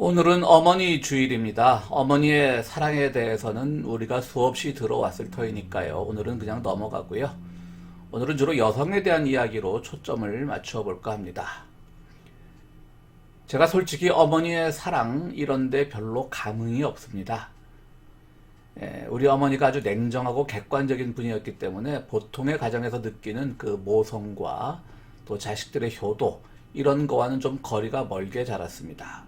오늘은 어머니 주일입니다. 어머니의 사랑에 대해서는 우리가 수없이 들어왔을 터이니까요. 오늘은 그냥 넘어가고요. 오늘은 주로 여성에 대한 이야기로 초점을 맞추어 볼까 합니다. 제가 솔직히 어머니의 사랑 이런데 별로 감흥이 없습니다. 우리 어머니가 아주 냉정하고 객관적인 분이었기 때문에 보통의 가정에서 느끼는 그 모성과 또 자식들의 효도 이런 거와는 좀 거리가 멀게 자랐습니다.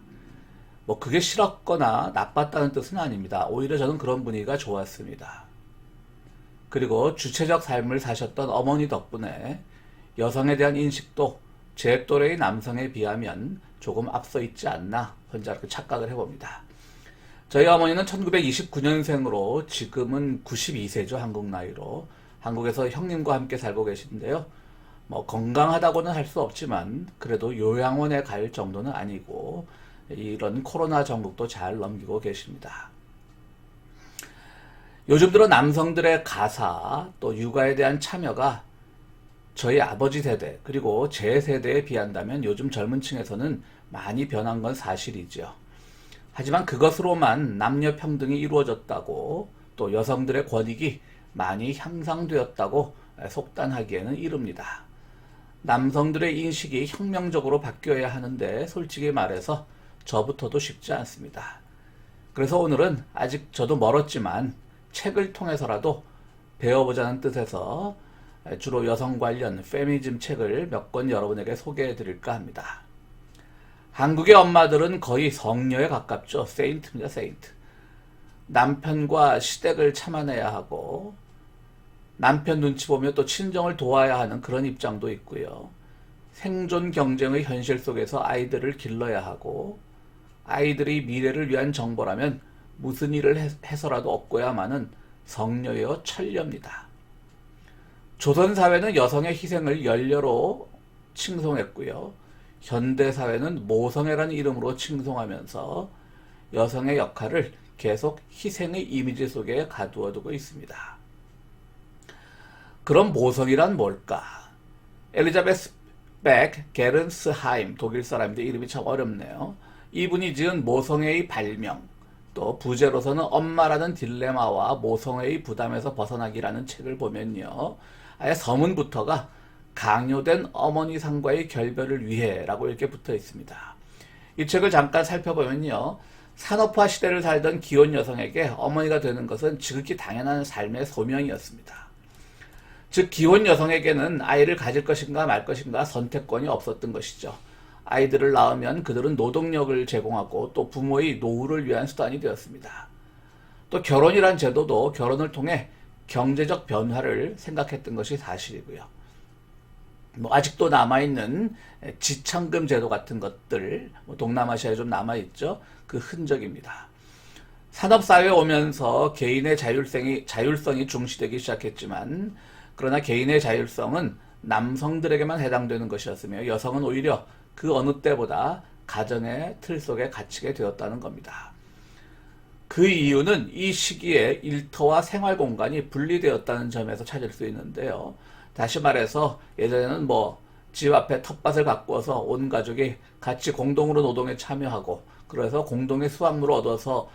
뭐 그게 싫었거나 나빴다는 뜻은 아닙니다. 오히려 저는 그런 분위기가 좋았습니다. 그리고 주체적 삶을 사셨던 어머니 덕분에 여성에 대한 인식도 제 또래의 남성에 비하면 조금 앞서 있지 않나 혼자 이렇게 착각을 해봅니다. 저희 어머니는 1929년생으로 지금은 92세죠. 한국 나이로. 한국에서 형님과 함께 살고 계신데요. 뭐 건강하다고는 할 수 없지만 그래도 요양원에 갈 정도는 아니고 이런 코로나 전국도 잘 넘기고 계십니다. 요즘 들어 남성들의 가사 또 육아에 대한 참여가 저희 아버지 세대 그리고 제 세대에 비한다면 요즘 젊은 층에서는 많이 변한 건 사실이죠. 하지만 그것으로만 남녀 평등이 이루어졌다고 또 여성들의 권익이 많이 향상되었다고 속단하기에는 이릅니다. 남성들의 인식이 혁명적으로 바뀌어야 하는데 솔직히 말해서 저부터도 쉽지 않습니다. 그래서 오늘은 아직 저도 멀었지만 책을 통해서라도 배워보자는 뜻에서 주로 여성 관련 페미니즘 책을 몇 권 여러분에게 소개해 드릴까 합니다. 한국의 엄마들은 거의 성녀에 가깝죠. 세인트입니다. 세인트. 남편과 시댁을 참아내야 하고 남편 눈치 보며 또 친정을 도와야 하는 그런 입장도 있고요. 생존 경쟁의 현실 속에서 아이들을 길러야 하고 아이들이 미래를 위한 정보라면 무슨 일을 해서라도 얻고야만은 성녀여 천녀입니다. 조선사회는 여성의 희생을 연려로 칭송했고요. 현대사회는 모성애라는 이름으로 칭송하면서 여성의 역할을 계속 희생의 이미지 속에 가두어두고 있습니다. 그럼 모성이란 뭘까? 엘리자베스 백 게른스하임 독일 사람인데 이름이 참 어렵네요. 이분이 지은 모성애의 발명, 또 부제로서는 엄마라는 딜레마와 모성애의 부담에서 벗어나기라는 책을 보면요. 아예 서문부터가 강요된 어머니 상과의 결별을 위해 라고 이렇게 붙어 있습니다. 이 책을 잠깐 살펴보면요. 산업화 시대를 살던 기혼 여성에게 어머니가 되는 것은 지극히 당연한 삶의 소명이었습니다. 즉 기혼 여성에게는 아이를 가질 것인가 말 것인가 선택권이 없었던 것이죠. 아이들을 낳으면 그들은 노동력을 제공하고 또 부모의 노후를 위한 수단이 되었습니다. 또 결혼이란 제도도 결혼을 통해 경제적 변화를 생각했던 것이 사실이고요. 뭐 아직도 남아있는 지참금 제도 같은 것들 동남아시아에 좀 남아있죠. 그 흔적입니다. 산업사회에 오면서 개인의 자율성이 중시되기 시작했지만 그러나 개인의 자율성은 남성들에게만 해당되는 것이었으며 여성은 오히려 그 어느 때보다 가정의 틀 속에 갇히게 되었다는 겁니다. 그 이유는 이 시기에 일터와 생활 공간이 분리되었다는 점에서 찾을 수 있는데요. 다시 말해서 예전에는 집 앞에 텃밭을 가꾸어서 온 가족이 같이 공동으로 노동에 참여하고 그래서 공동의 수확물을 얻어서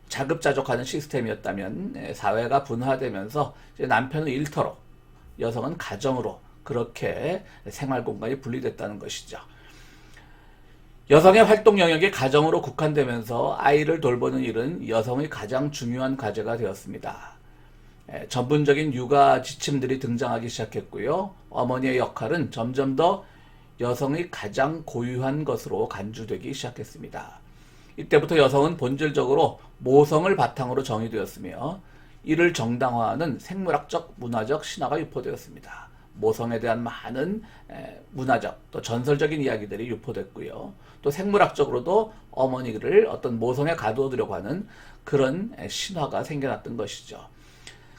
자급자족하는 시스템이었다면 사회가 분화되면서 이제 남편은 일터로 여성은 가정으로 그렇게 생활 공간이 분리됐다는 것이죠. 여성의 활동 영역이 가정으로 국한되면서 아이를 돌보는 일은 여성의 가장 중요한 과제가 되었습니다. 전문적인 육아 지침들이 등장하기 시작했고요. 어머니의 역할은 점점 더 여성의 가장 고유한 것으로 간주되기 시작했습니다. 이때부터 여성은 본질적으로 모성을 바탕으로 정의되었으며 이를 정당화하는 생물학적, 문화적 신화가 유포되었습니다. 모성에 대한 많은 문화적 또 전설적인 이야기들이 유포됐고요. 또 생물학적으로도 어머니를 어떤 모성에 가두어두려고 하는 그런 신화가 생겨났던 것이죠.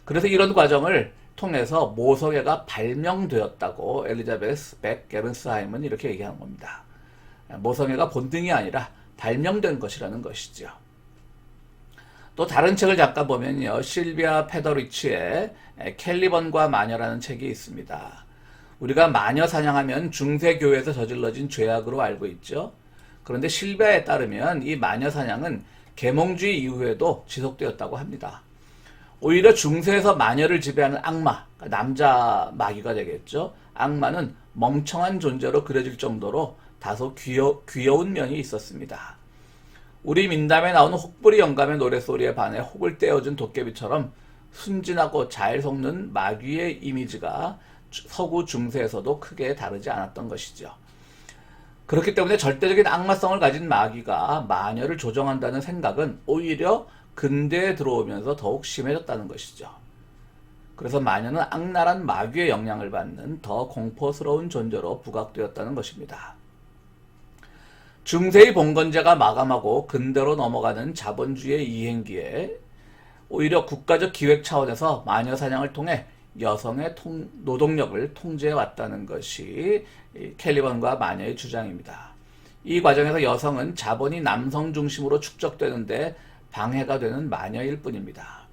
그래서 이런 과정을 통해서 모성애가 발명되었다고 엘리자베스 백 게른스하임은 이렇게 얘기하는 겁니다. 모성애가 본능이 아니라 발명된 것이라는 것이죠. 또 다른 책을 잠깐 보면요. 실비아 페더리치의 캘리번과 마녀라는 책이 있습니다. 우리가 마녀 사냥하면 중세교회에서 저질러진 죄악으로 알고 있죠. 그런데 실비아에 따르면 이 마녀 사냥은 계몽주의 이후에도 지속되었다고 합니다. 오히려 중세에서 마녀를 지배하는 악마, 남자 마귀가 되겠죠. 악마는 멍청한 존재로 그려질 정도로 다소 귀여운 면이 있었습니다. 우리 민담에 나오는 혹부리 영감의 노랫소리에 반해 혹을 떼어준 도깨비처럼 순진하고 잘 속는 마귀의 이미지가 서구 중세에서도 크게 다르지 않았던 것이죠. 그렇기 때문에 절대적인 악마성을 가진 마귀가 마녀를 조종한다는 생각은 오히려 근대에 들어오면서 더욱 심해졌다는 것이죠. 그래서 마녀는 악랄한 마귀의 영향을 받는 더 공포스러운 존재로 부각되었다는 것입니다. 중세의 봉건제가 마감하고 근대로 넘어가는 자본주의의 이행기에 오히려 국가적 기획 차원에서 마녀 사냥을 통해 여성의 노동력을 통제해 왔다는 것이 캘리번과 마녀의 주장입니다. 이 과정에서 여성은 자본이 남성 중심으로 축적되는데 방해가 되는 마녀일 뿐입니다.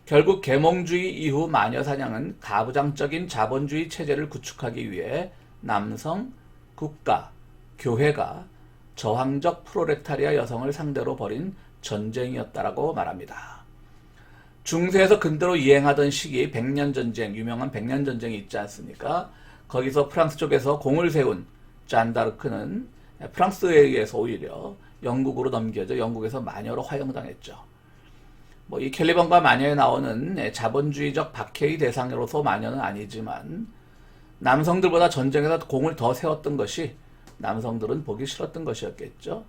결국 계몽주의 이후 마녀 사냥은 가부장적인 자본주의 체제를 구축하기 위해 남성, 국가, 교회가 저항적 프로레타리아 여성을 상대로 벌인 전쟁이었다라고 말합니다. 중세에서 근대로 이행하던 시기 백년전쟁, 유명한 백년전쟁이 있지 않습니까? 거기서 프랑스 쪽에서 공을 세운 잔다르크는 프랑스에 의해서 오히려 영국으로 넘겨져 영국에서 마녀로 활용당했죠. 이 캘리번과 마녀에 나오는 자본주의적 박해의 대상으로서 마녀는 아니지만 남성들보다 전쟁에서 공을 더 세웠던 것이 남성들은 보기 싫었던 것이었겠죠.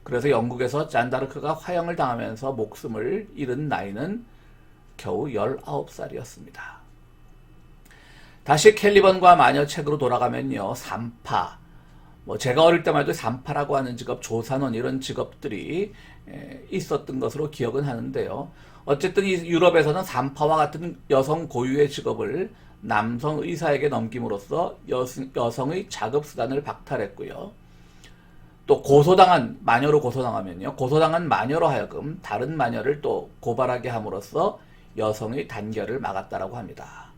그래서 영국에서 잔다르크가 화형을 당하면서 목숨을 잃은 나이는 겨우 19살이었습니다. 다시 캘리번과 마녀 책으로 돌아가면요. 산파, 제가 어릴 때만 해도 산파라고 하는 직업, 조산원 이런 직업들이 있었던 것으로 기억은 하는데요. 어쨌든 이 유럽에서는 산파와 같은 여성 고유의 직업을 남성 의사에게 넘김으로써 여성의 자급수단을 박탈했고요. 또 마녀로 고소당하면요. 고소당한 마녀로 하여금 다른 마녀를 또 고발하게 함으로써 여성의 단결을 막았다라고 합니다.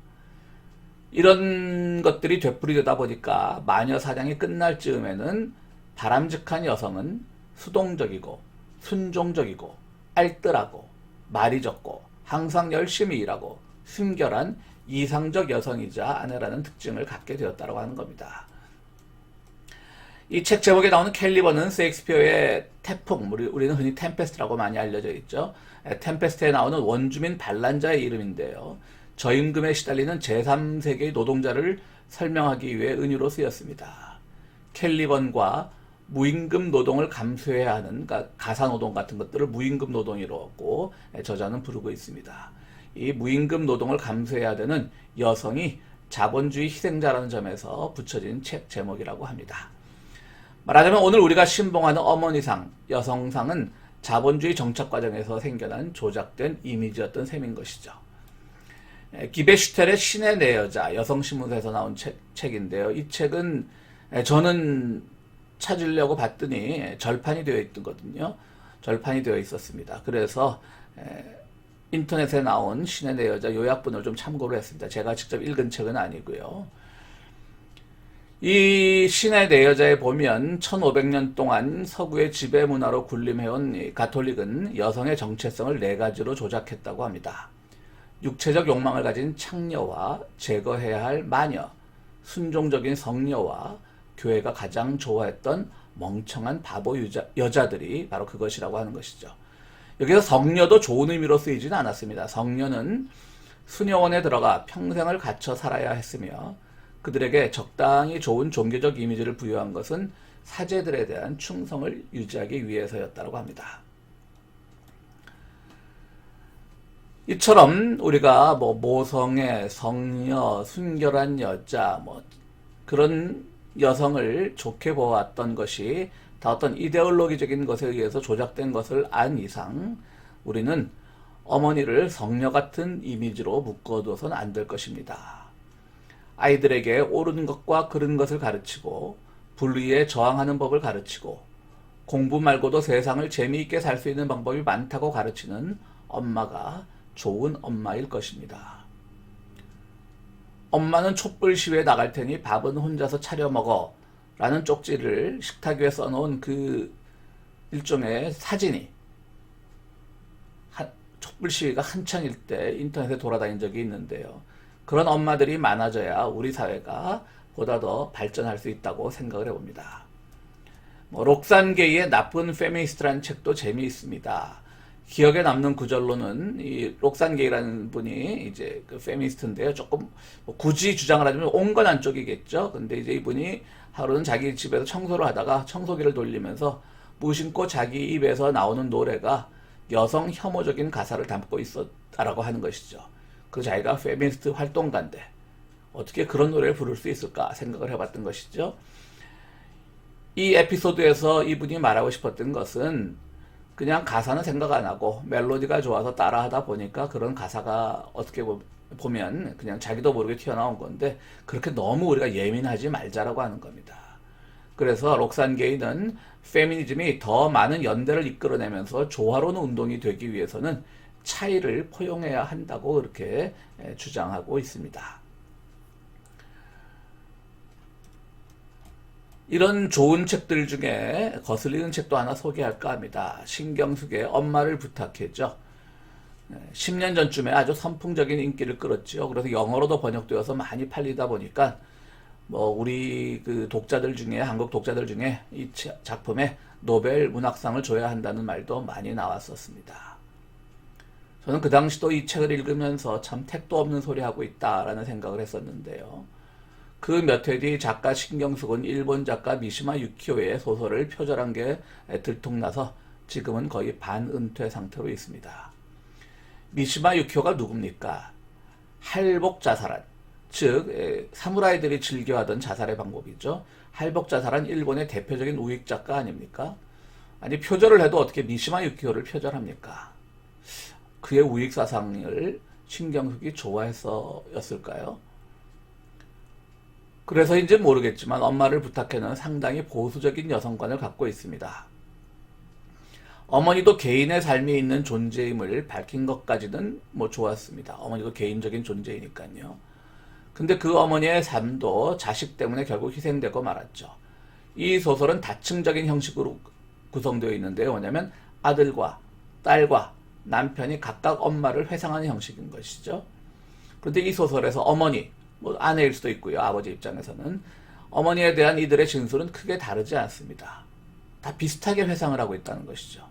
이런 것들이 되풀이되다 보니까 마녀 사냥이 끝날 즈음에는 바람직한 여성은 수동적이고 순종적이고 알뜰하고 말이 적고 항상 열심히 일하고 순결한 이상적 여성이자 아내라는 특징을 갖게 되었다고 하는 겁니다. 이 책 제목에 나오는 캘리번은 셰익스피어의 태풍, 우리는 흔히 템페스트라고 많이 알려져 있죠. 템페스트에 나오는 원주민 반란자의 이름인데요. 저임금에 시달리는 제3세계의 노동자를 설명하기 위해 은유로 쓰였습니다. 캘리번과 무임금 노동을 감수해야 하는, 그러니까 가사노동 같은 것들을 무임금 노동이라고 저자는 부르고 있습니다. 이 무임금 노동을 감수해야 되는 여성이 자본주의 희생자라는 점에서 붙여진 책 제목이라고 합니다. 말하자면 오늘 우리가 신봉하는 어머니상, 여성상은 자본주의 정착 과정에서 생겨난 조작된 이미지였던 셈인 것이죠. 기베슈텔의 신의 내 여자, 여성신문사에서 나온 책인데요. 이 책은 저는 찾으려고 봤더니 절판이 되어 있거든요. 절판이 되어 있었습니다. 그래서 인터넷에 나온 신의 내 여자 요약본을 좀 참고를 했습니다. 제가 직접 읽은 책은 아니고요. 이 신의 내 여자에 보면 1500년 동안 서구의 지배 문화로 군림해온 가톨릭은 여성의 정체성을 4가지로 조작했다고 합니다. 육체적 욕망을 가진 창녀와 제거해야 할 마녀, 순종적인 성녀와 교회가 가장 좋아했던 멍청한 바보 여자들이 바로 그것이라고 하는 것이죠. 여기서 성녀도 좋은 의미로 쓰이지는 않았습니다. 성녀는 수녀원에 들어가 평생을 갇혀 살아야 했으며 그들에게 적당히 좋은 종교적 이미지를 부여한 것은 사제들에 대한 충성을 유지하기 위해서였다고 합니다. 이처럼 우리가 모성애, 성녀, 순결한 여자, 그런 여성을 좋게 보았던 것이 다 어떤 이데올로기적인 것에 의해서 조작된 것을 안 이상 우리는 어머니를 성녀 같은 이미지로 묶어둬서는 안 될 것입니다. 아이들에게 옳은 것과 그른 것을 가르치고 불의에 저항하는 법을 가르치고 공부 말고도 세상을 재미있게 살 수 있는 방법이 많다고 가르치는 엄마가 좋은 엄마일 것입니다. 엄마는 촛불 시위에 나갈 테니 밥은 혼자서 차려 먹어 라는 쪽지를 식탁 위에 써놓은 그 일종의 사진이 촛불 시위가 한창일 때 인터넷에 돌아다닌 적이 있는데요. 그런 엄마들이 많아져야 우리 사회가 보다 더 발전할 수 있다고 생각을 해봅니다. 록산 게이의 나쁜 페미니스트라는 책도 재미있습니다. 기억에 남는 구절로는 이 록산 게이라는 분이 이제 그 페미니스트인데요. 조금 굳이 주장을 하자면 온건한 쪽이겠죠. 근데 이제 이분이 하루는 자기 집에서 청소를 하다가 청소기를 돌리면서 무심코 자기 입에서 나오는 노래가 여성 혐오적인 가사를 담고 있었다라고 하는 것이죠. 그 자기가 페미니스트 활동가인데 어떻게 그런 노래를 부를 수 있을까 생각을 해봤던 것이죠. 이 에피소드에서 이분이 말하고 싶었던 것은 그냥 가사는 생각 안 하고 멜로디가 좋아서 따라하다 보니까 그런 가사가 어떻게 보면 그냥 자기도 모르게 튀어나온 건데 그렇게 너무 우리가 예민하지 말자라고 하는 겁니다. 그래서 록산 게이는 페미니즘이 더 많은 연대를 이끌어내면서 조화로운 운동이 되기 위해서는 차이를 포용해야 한다고 그렇게 주장하고 있습니다. 이런 좋은 책들 중에 거슬리는 책도 하나 소개할까 합니다. 신경숙의 엄마를 부탁해죠. 10년 전쯤에 아주 선풍적인 인기를 끌었죠. 그래서 영어로도 번역되어서 많이 팔리다 보니까 우리 그 독자들 중에 한국 독자들 중에 이 작품에 노벨 문학상을 줘야 한다는 말도 많이 나왔었습니다. 저는 그 당시도 이 책을 읽으면서 참 택도 없는 소리 하고 있다라는 생각을 했었는데요. 그 몇 해 뒤 작가 신경숙은 일본 작가 미시마 유키오의 소설을 표절한 게 들통나서 지금은 거의 반은퇴 상태로 있습니다. 미시마 유키오가 누굽니까? 할복자살한, 즉 사무라이들이 즐겨하던 자살의 방법이죠. 할복자살한 일본의 대표적인 우익 작가 아닙니까? 아니 표절을 해도 어떻게 미시마 유키오를 표절합니까? 그의 우익 사상을 신경숙이 좋아했었을까요? 그래서인지 모르겠지만 엄마를 부탁해는 상당히 보수적인 여성관을 갖고 있습니다. 어머니도 개인의 삶이 있는 존재임을 밝힌 것까지는 좋았습니다. 어머니도 개인적인 존재이니까요. 근데 그 어머니의 삶도 자식 때문에 결국 희생되고 말았죠. 이 소설은 다층적인 형식으로 구성되어 있는데요. 뭐냐면 아들과 딸과 남편이 각각 엄마를 회상하는 형식인 것이죠. 그런데 이 소설에서 어머니, 아내일 수도 있고요. 아버지 입장에서는 어머니에 대한 이들의 진술은 크게 다르지 않습니다. 다 비슷하게 회상을 하고 있다는 것이죠.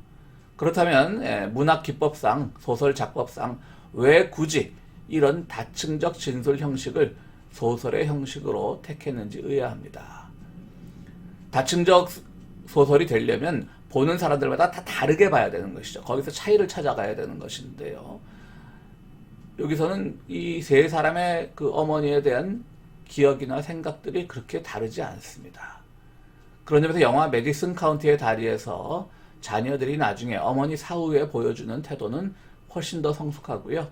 그렇다면 문학 기법상, 소설 작법상 왜 굳이 이런 다층적 진술 형식을 소설의 형식으로 택했는지 의아합니다. 다층적 소설이 되려면 보는 사람들마다 다 다르게 봐야 되는 것이죠. 거기서 차이를 찾아가야 되는 것인데요. 여기서는 이 세 사람의 그 어머니에 대한 기억이나 생각들이 그렇게 다르지 않습니다. 그런 점에서 영화 메디슨 카운티의 다리에서 자녀들이 나중에 어머니 사후에 보여주는 태도는 훨씬 더 성숙하고요.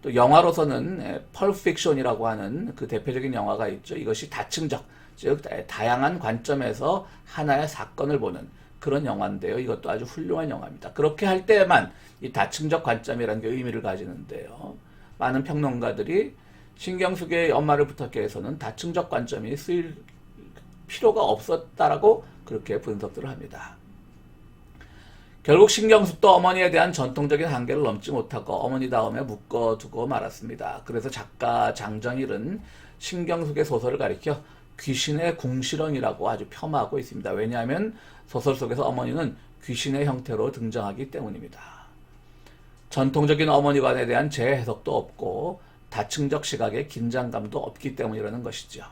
또 영화로서는 펄픽션이라고 하는 그 대표적인 영화가 있죠. 이것이 다층적, 즉 다양한 관점에서 하나의 사건을 보는 그런 영화인데요. 이것도 아주 훌륭한 영화입니다. 그렇게 할 때에만 이 다층적 관점이라는 게 의미를 가지는데요. 많은 평론가들이 신경숙의 엄마를 부탁해에서는 다층적 관점이 쓰일 필요가 없었다라고 그렇게 분석들을 합니다. 결국 신경숙도 어머니에 대한 전통적인 한계를 넘지 못하고 어머니 다음에 묶어두고 말았습니다. 그래서 작가 장정일은 신경숙의 소설을 가리켜 귀신의 궁시렁이라고 아주 폄하하고 있습니다. 왜냐하면 소설 속에서 어머니는 귀신의 형태로 등장하기 때문입니다. 전통적인 어머니관에 대한 재해석도 없고 다층적 시각의 긴장감도 없기 때문이라는 것이죠.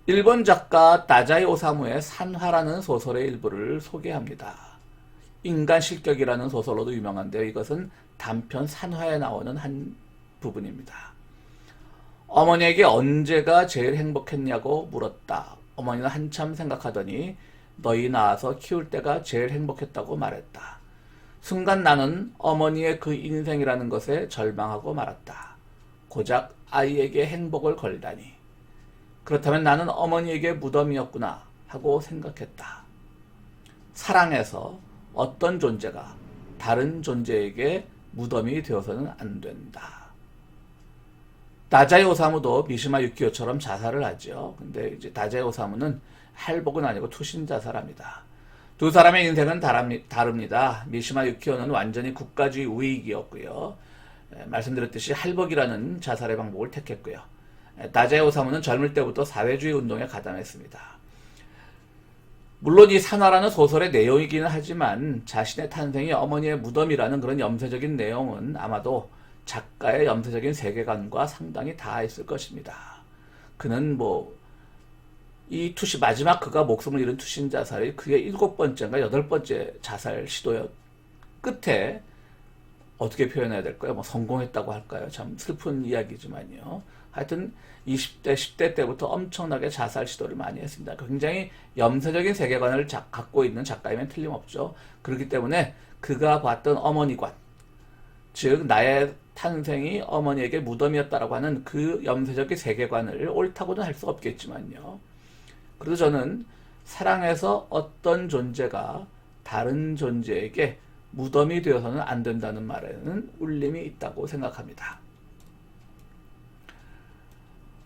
일본 작가 나자이 오사무의 산화라는 소설의 일부를 소개합니다. 인간 실격이라는 소설로도 유명한데요. 이것은 단편 산화에 나오는 한 부분입니다. 어머니에게 언제가 제일 행복했냐고 물었다. 어머니는 한참 생각하더니 너희 낳아서 키울 때가 제일 행복했다고 말했다. 순간 나는 어머니의 그 인생이라는 것에 절망하고 말았다. 고작 아이에게 행복을 걸다니. 그렇다면 나는 어머니에게 무덤이었구나 하고 생각했다. 사랑에서 어떤 존재가 다른 존재에게 무덤이 되어서는 안 된다. 다자이 오사무도 미시마 유키오처럼 자살을 하죠. 근데 이제 다자이 오사무는 할복은 아니고 투신 자살합니다. 두 사람의 인생은 다릅니다. 미시마 유키오는 완전히 국가주의 우익이었고요. 말씀드렸듯이 할복이라는 자살의 방법을 택했고요. 다자이 오사무는 젊을 때부터 사회주의 운동에 가담했습니다. 물론 이 산화라는 소설의 내용이기는 하지만 자신의 탄생이 어머니의 무덤이라는 그런 염세적인 내용은 아마도 작가의 염세적인 세계관과 상당히 닿아있을 것입니다. 그는 이 마지막 그가 목숨을 잃은 투신 자살이 그의 7번째인가 8번째 자살 시도였 끝에 어떻게 표현해야 될까요? 성공했다고 할까요? 참 슬픈 이야기지만요. 하여튼 20대, 10대 때부터 엄청나게 자살 시도를 많이 했습니다. 굉장히 염세적인 세계관을 갖고 있는 작가이면 틀림없죠. 그렇기 때문에 그가 봤던 어머니관, 즉 나의 탄생이 어머니에게 무덤이었다라고 하는 그 염세적인 세계관을 옳다고는 할 수 없겠지만요. 그래도 저는 사랑에서 어떤 존재가 다른 존재에게 무덤이 되어서는 안 된다는 말에는 울림이 있다고 생각합니다.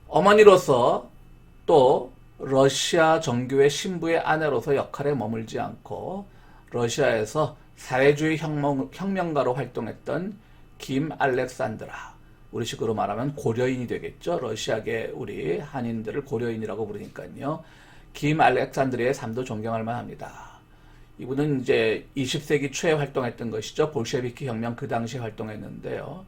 어머니로서 또 러시아 정교회 신부의 아내로서 역할에 머물지 않고 러시아에서 사회주의 혁명가로 활동했던 김 알렉산드라, 우리식으로 말하면 고려인이 되겠죠. 러시아계 우리 한인들을 고려인이라고 부르니까요. 김 알렉산드리의 삶도 존경할 만합니다. 이분은 이제 20세기 초에 활동했던 것이죠. 볼셰비키 혁명 그 당시에 활동했는데요.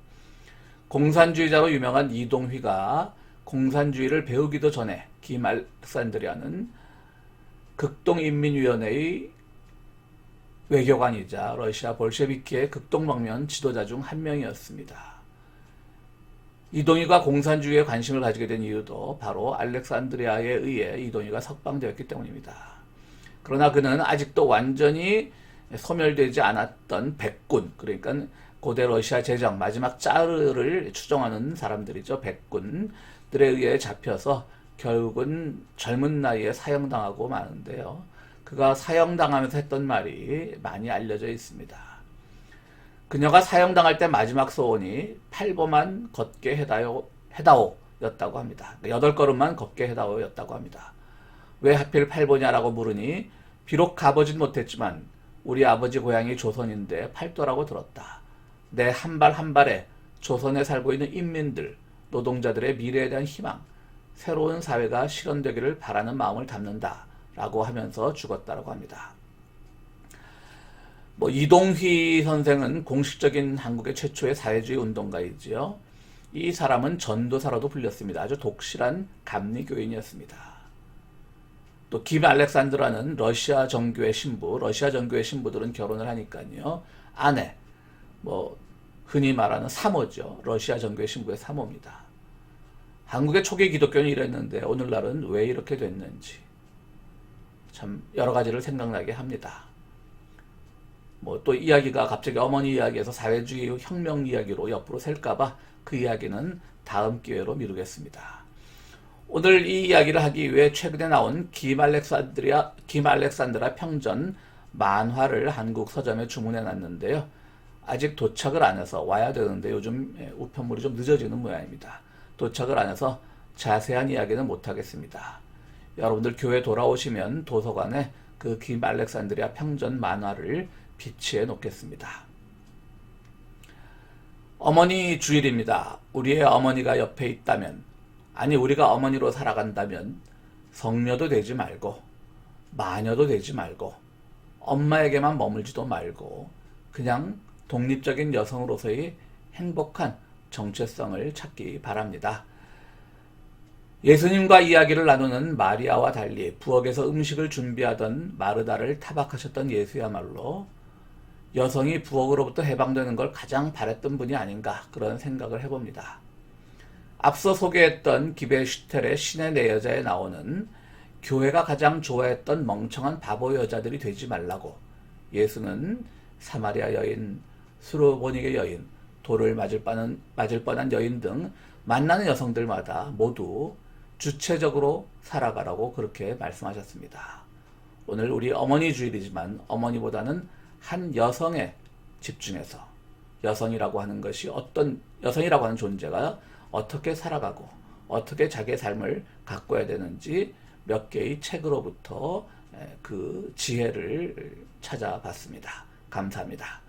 공산주의자로 유명한 이동휘가 공산주의를 배우기도 전에 김 알렉산드리아는 극동인민위원회의 외교관이자 러시아 볼셰비키의 극동방면 지도자 중 한 명이었습니다. 이동희가 공산주의에 관심을 가지게 된 이유도 바로 알렉산드리아에 의해 이동희가 석방되었기 때문입니다. 그러나 그는 아직도 완전히 소멸되지 않았던 백군, 그러니까 고대 러시아 제정 마지막 짜르를 추종하는 사람들이죠. 백군들에 의해 잡혀서 결국은 젊은 나이에 사형당하고 마는데요. 그가 사형당하면서 했던 말이 많이 알려져 있습니다. 그녀가 사형당할 때 마지막 소원이 8보만 걷게 해다오 였다고 합니다. 8걸음만 걷게 해다오 였다고 합니다. 왜 하필 8보냐라고 물으니 비록 가보진 못했지만 우리 아버지 고향이 조선인데 팔도라고 들었다. 내 한 발 한 발에 조선에 살고 있는 인민들, 노동자들의 미래에 대한 희망, 새로운 사회가 실현되기를 바라는 마음을 담는다 라고 하면서 죽었다고 합니다. 이동휘 선생은 공식적인 한국의 최초의 사회주의 운동가이지요. 이 사람은 전도사로도 불렸습니다. 아주 독실한 감리교인이었습니다. 또 김 알렉산드라는 러시아 정교회 신부, 러시아 정교회 신부들은 결혼을 하니까요. 아내, 흔히 말하는 사모죠. 러시아 정교회 신부의 사모입니다. 한국의 초기 기독교는 이랬는데 오늘날은 왜 이렇게 됐는지 참 여러 가지를 생각나게 합니다. 또 이야기가 갑자기 어머니 이야기에서 사회주의 혁명 이야기로 옆으로 셀까봐 그 이야기는 다음 기회로 미루겠습니다. 오늘 이 이야기를 하기 위해 최근에 나온 김 알렉산드라 평전 만화를 한국 서점에 주문해 놨는데요. 아직 도착을 안 해서 와야 되는데 요즘 우편물이 좀 늦어지는 모양입니다. 도착을 안 해서 자세한 이야기는 못하겠습니다. 여러분들 교회 돌아오시면 도서관에 그 김 알렉산드리아 평전 만화를 비치해 놓겠습니다. 어머니 주일입니다. 우리의 어머니가 옆에 있다면, 아니 우리가 어머니로 살아간다면 성녀도 되지 말고 마녀도 되지 말고 엄마에게만 머물지도 말고 그냥 독립적인 여성으로서의 행복한 정체성을 찾기 바랍니다. 예수님과 이야기를 나누는 마리아와 달리 부엌에서 음식을 준비하던 마르다를 타박하셨던 예수야말로 여성이 부엌으로부터 해방되는 걸 가장 바랬던 분이 아닌가 그런 생각을 해봅니다. 앞서 소개했던 기베슈텔의 신의 네 여자에 나오는 교회가 가장 좋아했던 멍청한 바보 여자들이 되지 말라고 예수는 사마리아 여인, 수로보닉의 여인, 돌을 맞을 뻔한 여인 등 만나는 여성들마다 모두 주체적으로 살아가라고 그렇게 말씀하셨습니다. 오늘 우리 어머니 주일이지만 어머니보다는 한 여성에 집중해서 여성이라고 하는 존재가 어떻게 살아가고 어떻게 자기의 삶을 가꿔야 되는지 몇 개의 책으로부터 그 지혜를 찾아봤습니다. 감사합니다.